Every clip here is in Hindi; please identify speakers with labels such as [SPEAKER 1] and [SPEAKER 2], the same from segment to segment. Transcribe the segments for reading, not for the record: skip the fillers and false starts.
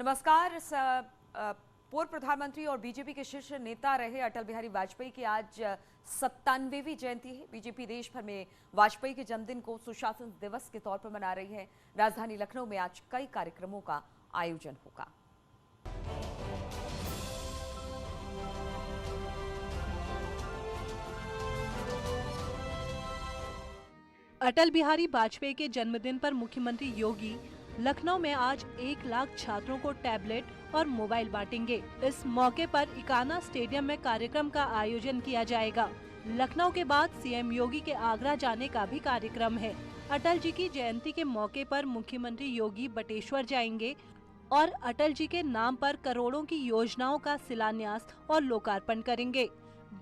[SPEAKER 1] नमस्कार। पूर्व प्रधानमंत्री और बीजेपी के शीर्ष नेता रहे अटल बिहारी वाजपेयी की आज 97वीं जयंती है। बीजेपी देश भर में वाजपेयी के जन्मदिन को सुशासन दिवस के तौर पर मना रही है। राजधानी लखनऊ में आज कई कार्यक्रमों का आयोजन होगा।
[SPEAKER 2] अटल बिहारी वाजपेयी के जन्मदिन पर मुख्यमंत्री योगी लखनऊ में आज 1 लाख छात्रों को टैबलेट और मोबाइल बांटेंगे। इस मौके पर इकाना स्टेडियम में कार्यक्रम का आयोजन किया जाएगा। लखनऊ के बाद सीएम योगी के आगरा जाने का भी कार्यक्रम है। अटल जी की जयंती के मौके पर मुख्यमंत्री योगी बटेश्वर जाएंगे और अटल जी के नाम पर करोड़ों की योजनाओं का शिलान्यास और लोकार्पण करेंगे।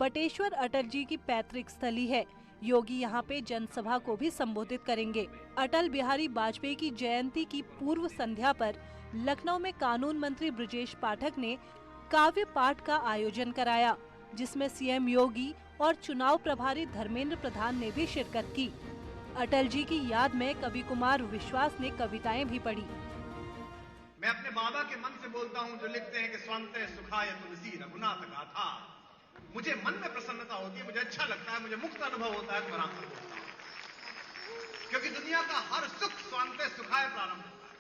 [SPEAKER 2] बटेश्वर अटल जी की पैतृक स्थली है। योगी यहां पे जनसभा को भी संबोधित करेंगे। अटल बिहारी वाजपेयी की जयंती की पूर्व संध्या पर लखनऊ में कानून मंत्री ब्रजेश पाठक ने काव्य पाठ का आयोजन कराया, जिसमें सीएम योगी और चुनाव प्रभारी धर्मेंद्र प्रधान ने भी शिरकत की। अटल जी की याद में कवि कुमार विश्वास ने कविताएं भी पढ़ी।
[SPEAKER 3] मैं अपने बाबा के मन से बोलता हूँ, जो लिखते हैं कि स्वांते सुखाय तुलसी रघुनाथ गाथा। मुझे मन में प्रसन्नता होती है, मुझे अच्छा लगता है, मुझे मुक्त अनुभव होता है तो मैं आपको बोलता हूं, क्योंकि दुनिया का हर सुख स्वांते सुखाय प्रारंभ होता है।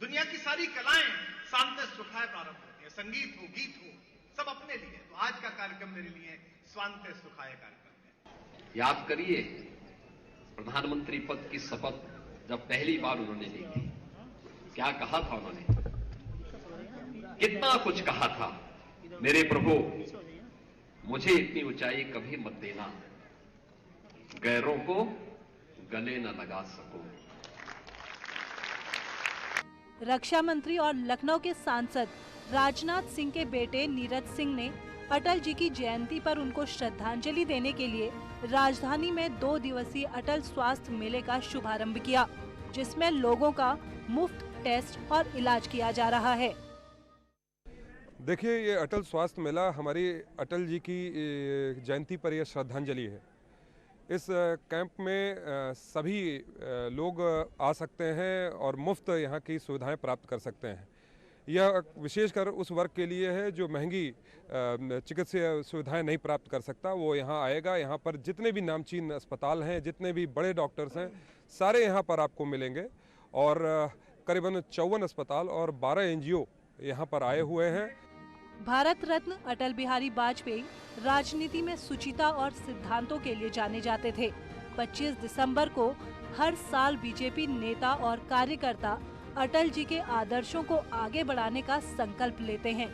[SPEAKER 3] दुनिया की सारी कलाएं स्वांते सुखाय प्रारंभ होती है। संगीत हो, गीत हो, सब अपने लिए। तो आज का कार्यक्रम मेरे लिए स्वांते सुखाय कार्यक्रम है।
[SPEAKER 4] याद करिए, प्रधानमंत्री पद की शपथ जब पहली बार उन्होंने ली थी, क्या कहा था उन्होंने? कितना कुछ कहा था, मेरे प्रभु मुझे इतनी ऊंचाई कभी मत देना, गैरों को गले न लगा सकूं।
[SPEAKER 2] रक्षा मंत्री और लखनऊ के सांसद राजनाथ सिंह के बेटे नीरज सिंह ने अटल जी की जयंती पर उनको श्रद्धांजलि देने के लिए राजधानी में 2 दिवसीय अटल स्वास्थ्य मेले का शुभारंभ किया, जिसमें लोगों का मुफ्त टेस्ट और इलाज किया जा रहा है।
[SPEAKER 5] देखिए, ये अटल स्वास्थ्य मेला हमारी अटल जी की जयंती पर यह श्रद्धांजलि है। इस कैंप में सभी लोग आ सकते हैं और मुफ्त यहाँ की सुविधाएं प्राप्त कर सकते हैं। यह विशेषकर उस वर्ग के लिए है जो महंगी चिकित्सीय सुविधाएं नहीं प्राप्त कर सकता, वो यहाँ आएगा। यहाँ पर जितने भी नामचीन अस्पताल हैं, जितने भी बड़े डॉक्टर्स हैं, सारे यहाँ पर आपको मिलेंगे। और करीबन 54 अस्पताल और 12 NGO यहाँ पर आए हुए हैं।
[SPEAKER 2] भारत रत्न अटल बिहारी वाजपेयी राजनीति में शुचिता और सिद्धांतों के लिए जाने जाते थे। 25 दिसंबर को हर साल बीजेपी नेता और कार्यकर्ता अटल जी के आदर्शों को आगे बढ़ाने का संकल्प लेते हैं।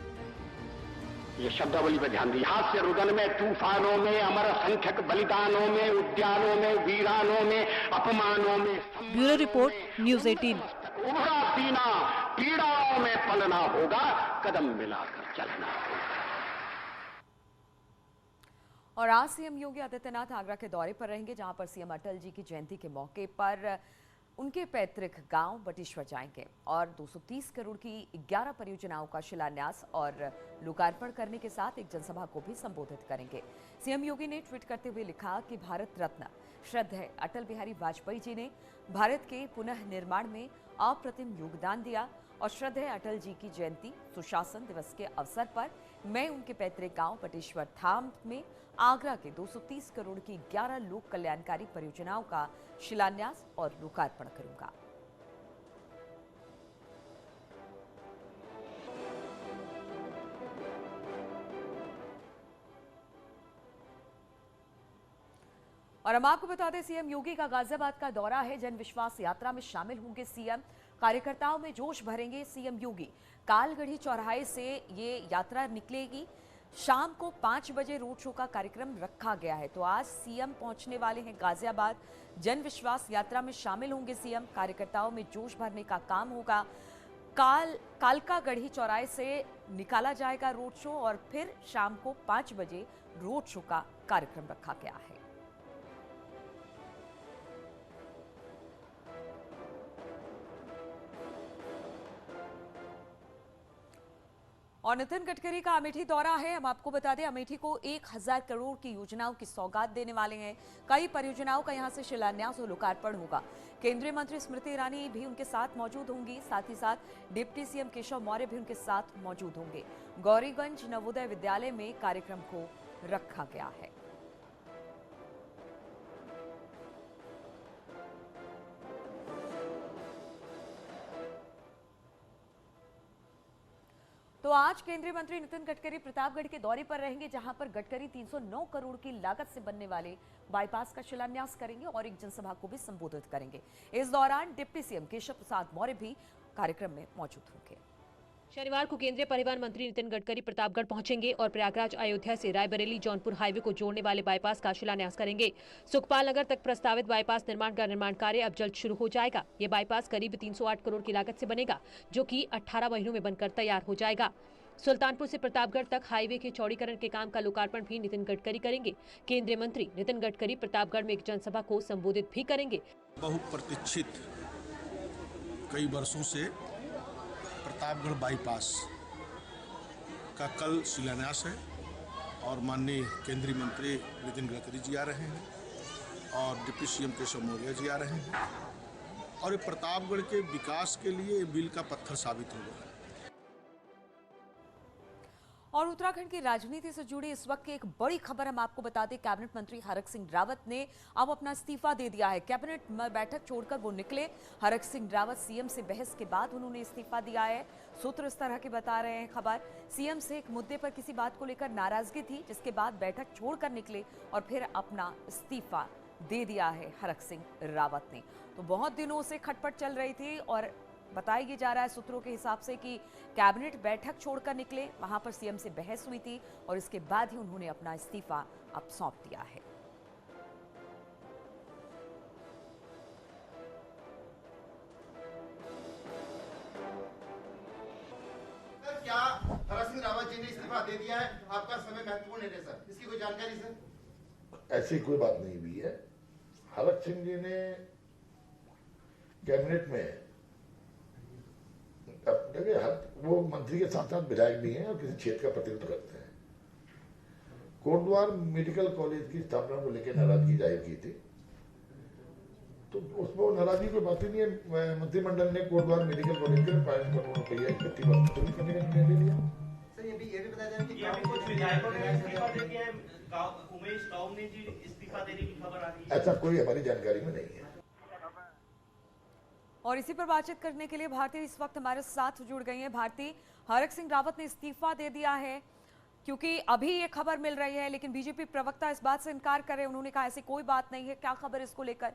[SPEAKER 6] ये शब्दावली पर ध्यान दीजिए। हास्य रुदन में, तूफानों में, अमर असंख्यक बलिदानों में, उद्यानों में, वीरानों में, अपमानों में।
[SPEAKER 2] Bureau report, news 18।
[SPEAKER 6] उभरा सीना पीड़ाओं में पलना होगा, कदम मिलाकर चलना होगा।
[SPEAKER 1] और आज सीएम योगी आदित्यनाथ आगरा के दौरे पर रहेंगे, जहां पर सीएम अटल जी की जयंती के मौके पर उनके पैतृक गांव बटेश्वर जाएंगे और 230 करोड़ की 11 परियोजनाओं का शिलान्यास और लोकार्पण करने के साथ एक जनसभा को भी संबोधित करेंगे। सीएम योगी ने ट्वीट करते हुए लिखा कि भारत रत्न श्रद्धेय अटल बिहारी वाजपेयी जी ने भारत के पुनः निर्माण में अप्रतिम योगदान दिया और श्रद्धेय अटल जी की जयंती सुशासन दिवस के अवसर पर मैं उनके पैतृक गांव बटेश्वर धाम में आगरा के 230 करोड़ की 11 लोक कल्याणकारी परियोजनाओं का शिलान्यास और लोकार्पण करूंगा। और हम आपको बता दें, सीएम योगी का गाजियाबाद का दौरा है। जन विश्वास यात्रा में शामिल होंगे सीएम। कार्यकर्ताओं में जोश भरेंगे सीएम योगी। कालगढ़ी चौराहे से ये यात्रा निकलेगी। शाम को 5 बजे रोड शो का कार्यक्रम रखा गया है। तो आज सीएम पहुंचने वाले हैं गाजियाबाद। जन विश्वास यात्रा में शामिल होंगे सीएम। कार्यकर्ताओं में जोश भरने का काम होगा। कालकागढ़ी चौराहे से निकाला जाएगा रोड शो और फिर शाम को 5 बजे रोड शो का कार्यक्रम रखा गया है। और नितिन गडकरी का अमेठी दौरा है। हम आपको बता दें, अमेठी को 1000 करोड़ की योजनाओं की सौगात देने वाले हैं। कई परियोजनाओं का यहां से शिलान्यास और लोकार्पण होगा। केंद्रीय मंत्री स्मृति ईरानी भी उनके साथ मौजूद होंगी। साथ ही साथ डिप्टी सीएम केशव मौर्य भी उनके साथ मौजूद होंगे। गौरीगंज नवोदय विद्यालय में कार्यक्रम को रखा गया है। तो आज केंद्रीय मंत्री नितिन गडकरी प्रतापगढ़ के दौरे पर रहेंगे, जहां पर गडकरी 309 करोड़ की लागत से बनने वाले बाईपास का शिलान्यास करेंगे और एक जनसभा को भी संबोधित करेंगे। इस दौरान डिप्टी सीएम केशव प्रसाद मौर्य भी कार्यक्रम में मौजूद होंगे।
[SPEAKER 7] शनिवार को केंद्रीय परिवहन मंत्री नितिन गडकरी प्रतापगढ़ पहुंचेंगे और प्रयागराज अयोध्या से रायबरेली जौनपुर हाईवे को जोड़ने वाले बाईपास का शिलान्यास करेंगे। सुखपाल नगर तक प्रस्तावित बाईपास निर्माण कार्य अब जल्द शुरू हो जाएगा। ये बाईपास करीब 308 करोड़ की लागत से बनेगा, जो कि 18 महीनों में बनकर तैयार हो जाएगा। सुल्तानपुर से प्रतापगढ़ तक हाईवे के चौड़ीकरण के काम का लोकार्पण भी नितिन गडकरी करेंगे। केंद्रीय मंत्री नितिन गडकरी प्रतापगढ़ में एक जनसभा को संबोधित भी करेंगे।
[SPEAKER 8] बहुप्रतीक्षित कई वर्षों से प्रतापगढ़ बाईपास का कल शिलान्यास है और माननीय केंद्रीय मंत्री नितिन गडकरी जी आ रहे हैं और डिप्टी सीएम केशव मौर्य जी आ रहे हैं और ये प्रतापगढ़ के विकास के लिए मील का पत्थर साबित होगा।
[SPEAKER 1] और उत्तराखंड की राजनीति से जुड़ी इस वक्त की एक बड़ी खबर हम आपको बता दें, कैबिनेट मंत्री हरक सिंह रावत ने अब अपना इस्तीफा दे दिया है। कैबिनेट बैठक छोड़कर वो निकले। हरक सिंह रावत सीएम से बहस के बाद उन्होंने इस्तीफा दिया है। सूत्र इस तरह के बता रहे हैं खबर, सीएम से एक मुद्दे पर किसी बात को लेकर नाराजगी थी, जिसके बाद बैठक छोड़कर निकले और फिर अपना इस्तीफा दे दिया है हरक सिंह रावत ने। तो बहुत दिनों से खटपट चल रही थी और बताया ये जा रहा है सूत्रों के हिसाब से कि कैबिनेट बैठक छोड़कर निकले, वहां पर सीएम से बहस हुई थी और इसके बाद ही उन्होंने अपना इस्तीफा अब सौंप दिया है।
[SPEAKER 9] क्या हरक सिंह रावत जी ने इस्तीफा दे दिया है? आपका समय महत्वपूर्ण है सर, इसकी कोई जानकारी सर?
[SPEAKER 10] ऐसी कोई बात नहीं हुई है। हरक सिंह जी ने कैबिनेट में देखिए, वो मंत्री के साथ साथ विधायक भी हैं और किसी क्षेत्र का प्रतिनिधित्व करते हैं। कोटद्वार मेडिकल कॉलेज की स्थापना को लेकर नाराजगी जाहिर की थी, तो उसमें नाराजगी कोई बात ही नहीं है। मंत्रिमंडल ने कोटद्वार मेडिकल कॉलेज के 5 करोड़ रुपया इकट्ठी वसूल करने का निर्णय ले लिया।
[SPEAKER 9] सर ये भी बताया जा रहा है कि कुछ विधायकों ने इस्तीफा दे दिया है। उमेश राव ने जी इस्तीफा देने की खबर आ रही है।
[SPEAKER 10] ऐसा कोई हमारी जानकारी में नहीं है।
[SPEAKER 1] और इसी पर बातचीत करने के लिए भारती इस वक्त हमारे साथ जुड़ गई हैं। भारती, हरक सिंह रावत ने इस्तीफा दे दिया है, क्योंकि अभी ये खबर मिल रही है, लेकिन बीजेपी प्रवक्ता इस बात से इनकार कर रहे हैं। उन्होंने कहा ऐसी कोई बात नहीं है। क्या खबर इसको लेकर?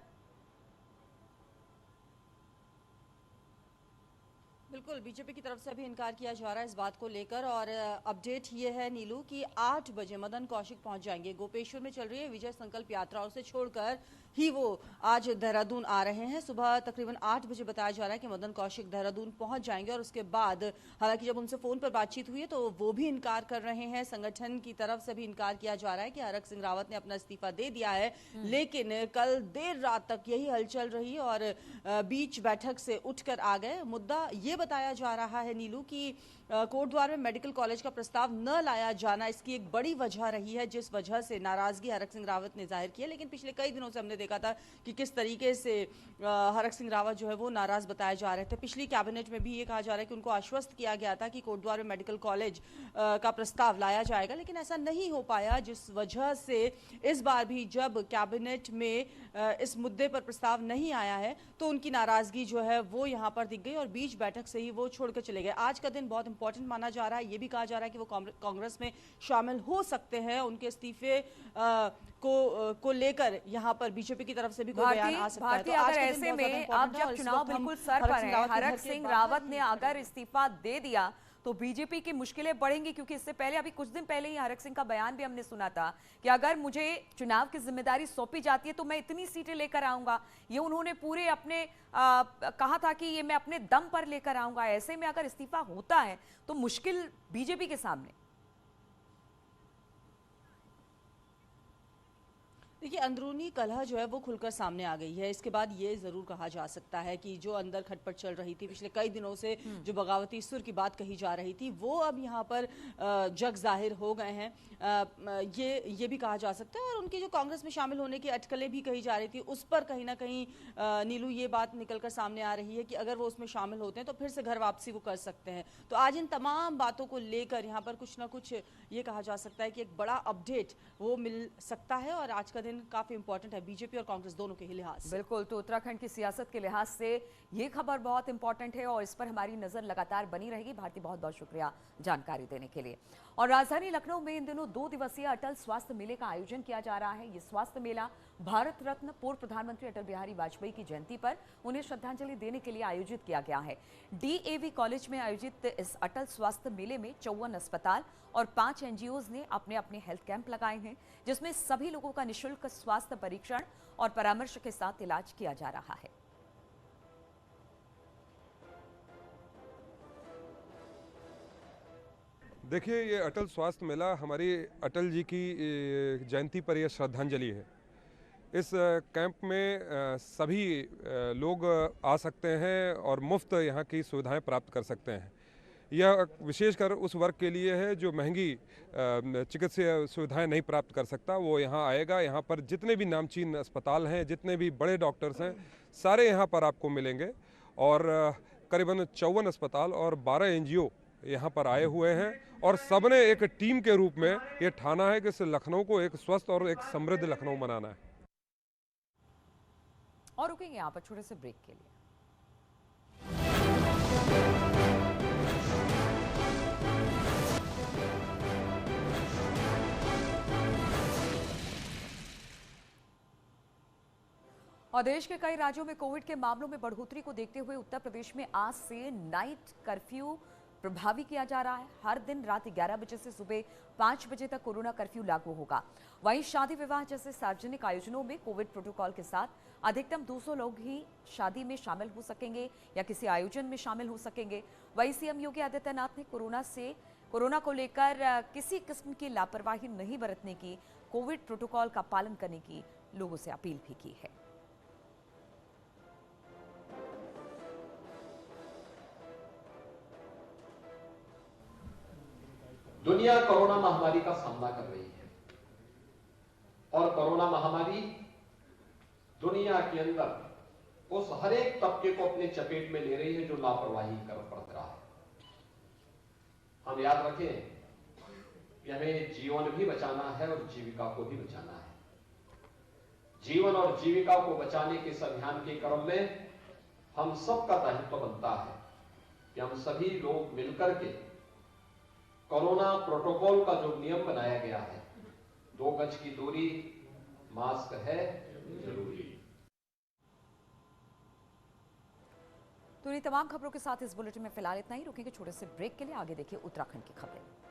[SPEAKER 11] बिल्कुल, बीजेपी की तरफ से भी इनकार किया जा रहा है इस बात को लेकर। और अपडेट ये है नीलू कि 8 बजे मदन कौशिक पहुंच जाएंगे। गोपेश्वर में चल रही है विजय संकल्प यात्रा, उसे छोड़कर ही वो आज देहरादून आ रहे हैं। सुबह तकरीबन 8 बजे बताया जा रहा है कि मदन कौशिक देहरादून पहुंच जाएंगे और उसके बाद, हालांकि जब उनसे फोन पर बातचीत हुई है तो वो भी इनकार कर रहे हैं। संगठन की तरफ से भी इनकार किया जा रहा है कि हरक सिंह रावत ने अपना इस्तीफा दे दिया है, लेकिन कल देर रात तक यही हलचल रही और बीच बैठक से उठकर आ गए। मुद्दा ये बताया जा रहा है नीलू कि कोटद्वार में मेडिकल कॉलेज का प्रस्ताव न लाया जाना इसकी एक बड़ी वजह रही है, जिस वजह से नाराजगी हरक सिंह रावत ने जाहिर की है। लेकिन पिछले कई दिनों से हमने देखा था कि किस तरीके से हरक सिंह रावत जो है वो नाराज बताए जा रहे थे। पिछली कैबिनेट में भी ये कहा जा रहा है कि उनको आश्वस्त किया गया था कि कोटद्वार में मेडिकल कॉलेज का प्रस्ताव लाया जाएगा, लेकिन ऐसा नहीं हो पाया, जिस वजह से इस बार भी जब कैबिनेट में इस मुद्दे पर प्रस्ताव नहीं आया है तो उनकी नाराजगी जो है वो यहाँ पर दिख गई और बीच बैठक से ही वो छोड़कर चले गए। आज का दिन बहुत इंपॉर्टेंट माना जा रहा है। ये भी कहा जा रहा है कि वो कांग्रेस में शामिल हो सकते हैं। उनके इस्तीफे को लेकर यहाँ पर बीजेपी की तरफ से भी कोई बयान आ सकता है। तो
[SPEAKER 1] अगर ऐसे में अब जब चुनाव बिल्कुल सर पर है, हरक सिंह रावत ने अगर इस्तीफा दे दिया तो बीजेपी की मुश्किलें बढ़ेंगी, क्योंकि इससे पहले अभी कुछ दिन पहले ही हरक सिंह का बयान भी हमने सुना था कि अगर मुझे चुनाव की जिम्मेदारी सौंपी जाती है तो मैं इतनी सीटें लेकर आऊंगा। ये उन्होंने पूरे अपने कहा था कि ये मैं अपने दम पर लेकर आऊंगा। ऐसे में अगर इस्तीफा होता है तो मुश्किल बीजेपी के सामने।
[SPEAKER 11] देखिए, अंदरूनी कलह जो है वो खुलकर सामने आ गई है। इसके बाद ये ज़रूर कहा जा सकता है कि जो अंदर खटपट चल रही थी पिछले कई दिनों से, जो बगावती सुर की बात कही जा रही थी, वो अब यहाँ पर जग जाहिर हो गए हैं। ये भी कहा जा सकता है। और उनकी जो कांग्रेस में शामिल होने की अटकलें भी कही जा रही थी, उस पर कहीं ना कहीं नीलू ये बात निकलकर सामने आ रही है कि अगर वो उसमें शामिल होते हैं तो फिर से घर वापसी वो कर सकते हैं। तो आज इन तमाम बातों को लेकर यहाँ पर कुछ ना कुछ ये कहा जा सकता है कि एक बड़ा अपडेट वो मिल सकता है। और आज का दिन काफी इंपॉर्टेंट है बीजेपी और कांग्रेस दोनों के लिहाज से।
[SPEAKER 1] बिल्कुल, तो उत्तराखंड की सियासत के लिहाज से ये खबर बहुत इंपॉर्टेंट है और इस पर हमारी नजर लगातार बनी रहेगी। भारती, बहुत बहुत शुक्रिया जानकारी देने के लिए। और राजधानी लखनऊ में इन दिनों 2 दिवसीय अटल स्वास्थ्य मेले का आयोजन किया जा रहा है। ये स्वास्थ्य मेला भारत रत्न पूर्व प्रधानमंत्री अटल बिहारी वाजपेयी की जयंती पर उन्हें श्रद्धांजलि देने के लिए आयोजित किया गया है। DAV कॉलेज में आयोजित इस अटल स्वास्थ्य मेले में 54 अस्पताल और 5 NGOs ने अपने अपने हेल्थ कैंप लगाए हैं, जिसमें सभी लोगों का निःशुल्क स्वास्थ्य परीक्षण और परामर्श के साथ इलाज किया जा रहा है।
[SPEAKER 5] देखिए, ये अटल स्वास्थ्य मेला हमारी अटल जी की जयंती पर यह श्रद्धांजलि है। इस कैंप में सभी लोग आ सकते हैं और मुफ्त यहाँ की सुविधाएं प्राप्त कर सकते हैं। यह विशेषकर उस वर्ग के लिए है जो महंगी चिकित्सीय सुविधाएं नहीं प्राप्त कर सकता, वो यहाँ आएगा। यहाँ पर जितने भी नामचीन अस्पताल हैं, जितने भी बड़े डॉक्टर्स हैं, सारे यहाँ पर आपको मिलेंगे। और करीबन 54 अस्पताल और 12 NGO यहाँ पर आए हुए हैं और सबने एक टीम के रूप में ये ठाना है कि इस लखनऊ को एक स्वस्थ और एक समृद्ध लखनऊ बनाना है।
[SPEAKER 1] और रुकेंगे यहाँ पर छोटे से ब्रेक के लिए। और देश के कई राज्यों में कोविड के मामलों में बढ़ोतरी को देखते हुए उत्तर प्रदेश में आज से नाइट कर्फ्यू प्रभावी किया जा रहा है। हर दिन रात 11 बजे से सुबह 5 बजे तक कोरोना कर्फ्यू लागू होगा। वहीं शादी विवाह जैसे सार्वजनिक आयोजनों में कोविड प्रोटोकॉल के साथ अधिकतम 200 लोग ही शादी में शामिल हो सकेंगे या किसी आयोजन में शामिल हो सकेंगे। वहीं सीएम योगी आदित्यनाथ ने कोरोना को लेकर किसी किस्म की लापरवाही नहीं बरतने की, कोविड प्रोटोकॉल का पालन करने की लोगों से अपील भी की है।
[SPEAKER 4] दुनिया कोरोना महामारी का सामना कर रही है और कोरोना महामारी दुनिया के अंदर उस हर एक तबके को अपने चपेट में ले रही है जो लापरवाही कर बरत रहा है। हम याद रखें कि हमें जीवन भी बचाना है और जीविका को भी बचाना है। जीवन और जीविका को बचाने के इस अभियान के क्रम में हम सबका दायित्व बनता है कि हम सभी लोग मिलकर के कोरोना प्रोटोकॉल का जो नियम बनाया गया है, 2 गज की दूरी, मास्क है जरूरी।
[SPEAKER 1] तो इन तमाम खबरों के साथ इस बुलेटिन में फिलहाल इतना ही। रुकेंगे छोटे से ब्रेक के लिए। आगे देखिए उत्तराखंड की खबरें।